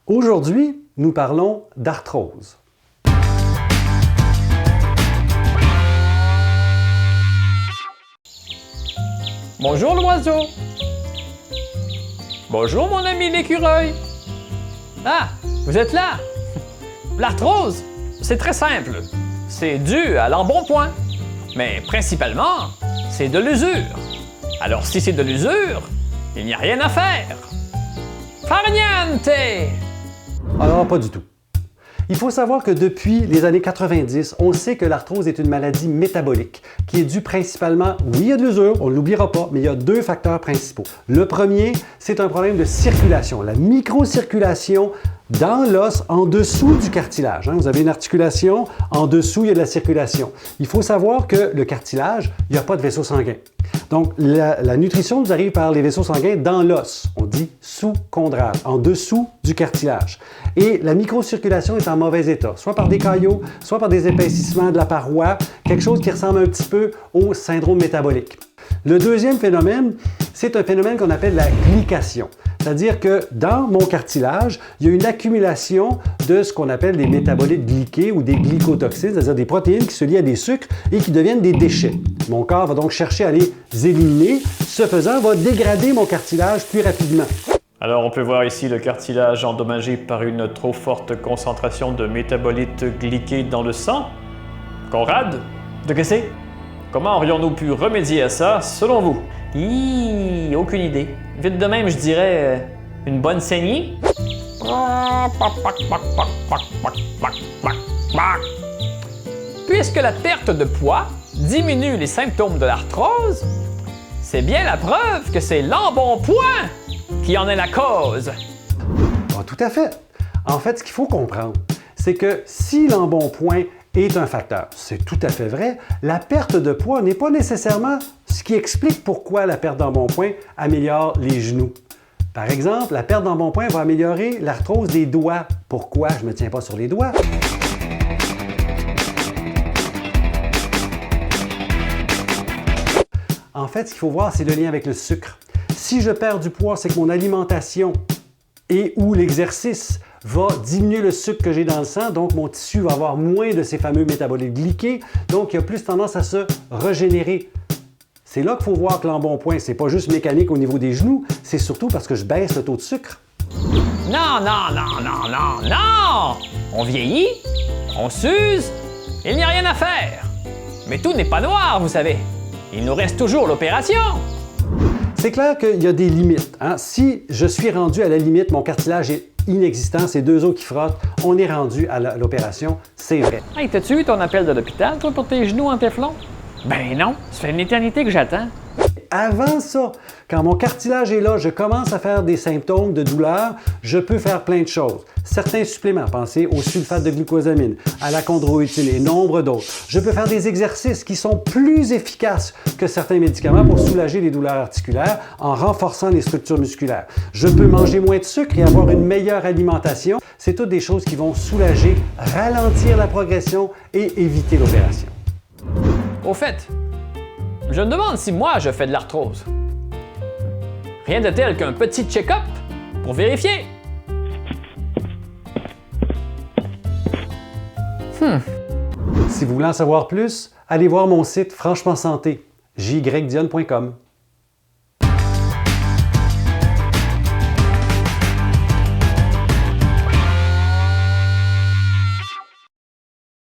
Aujourd'hui, nous parlons d'arthrose. Bonjour l'oiseau. Bonjour mon ami l'écureuil. Ah, vous êtes là. L'arthrose, c'est très simple. C'est dû à l'embonpoint. Mais principalement, c'est de l'usure. Alors si c'est de l'usure, il n'y a rien à faire. Farniente! Alors, pas du tout. Il faut savoir que depuis les années 90, on sait que l'arthrose est une maladie métabolique qui est due principalement, oui, il y a de l'usure, on ne l'oubliera pas, mais il y a deux facteurs principaux. Le premier, c'est un problème de circulation, la microcirculation dans l'os en dessous du cartilage. Vous avez une articulation, en dessous, il y a de la circulation. Il faut savoir que le cartilage, il n'y a pas de vaisseau sanguin. Donc, la nutrition nous arrive par les vaisseaux sanguins dans l'os. On dit sous-chondral, en dessous du cartilage. Et la microcirculation est en mauvais état, soit par des caillots, soit par des épaississements de la paroi, quelque chose qui ressemble un petit peu au syndrome métabolique. Le deuxième phénomène, c'est un phénomène qu'on appelle la glycation. C'est-à-dire que dans mon cartilage, il y a une accumulation de ce qu'on appelle des métabolites glyqués ou des glycotoxines, c'est-à-dire des protéines qui se lient à des sucres et qui deviennent des déchets. Mon corps va donc chercher à les éliminer. Ce faisant, va dégrader mon cartilage plus rapidement. Alors on peut voir ici le cartilage endommagé par une trop forte concentration de métabolites glyqués dans le sang. Conrad, de que c'est? Comment aurions-nous pu remédier à ça, selon vous? Aucune idée. Vite de même, je dirais une bonne saignée. Puisque la perte de poids diminue les symptômes de l'arthrose, c'est bien la preuve que c'est l'embonpoint qui en est la cause. Tout à fait. En fait, ce qu'il faut comprendre, c'est que si l'embonpoint est un facteur, c'est tout à fait vrai, la perte de poids n'est pas nécessairement ce qui explique pourquoi la perte d'embonpoint améliore les genoux. Par exemple, la perte d'embonpoint va améliorer l'arthrose des doigts. Pourquoi je ne me tiens pas sur les doigts? En fait, ce qu'il faut voir, c'est le lien avec le sucre. Si je perds du poids, c'est que mon alimentation et ou l'exercice va diminuer le sucre que j'ai dans le sang, donc mon tissu va avoir moins de ces fameux métabolites glyqués, donc il y a plus tendance à se régénérer. C'est là qu'il faut voir que l'embonpoint, c'est pas juste mécanique au niveau des genoux, c'est surtout parce que je baisse le taux de sucre. Non, non, non, non, non, non! On vieillit, on s'use, il n'y a rien à faire. Mais tout n'est pas noir, vous savez. Il nous reste toujours l'opération. C'est clair qu'il y a des limites. Si je suis rendu à la limite, mon cartilage est inexistant, c'est deux os qui frottent, on est rendu à l'opération, c'est vrai. Hey, t'as-tu eu ton appel de l'hôpital, toi, pour tes genoux en téflon? Ben non, ça fait une éternité que j'attends. Avant ça, quand mon cartilage est là, je commence à faire des symptômes de douleur, je peux faire plein de choses. Certains suppléments, pensez au sulfate de glucosamine, à la chondroïtine et nombre d'autres. Je peux faire des exercices qui sont plus efficaces que certains médicaments pour soulager les douleurs articulaires en renforçant les structures musculaires. Je peux manger moins de sucre et avoir une meilleure alimentation. C'est toutes des choses qui vont soulager, ralentir la progression et éviter l'opération. Au fait, je me demande si moi je fais de l'arthrose. Rien de tel qu'un petit check-up pour vérifier. Si vous voulez en savoir plus, allez voir mon site Franchement Santé, jydionne.com.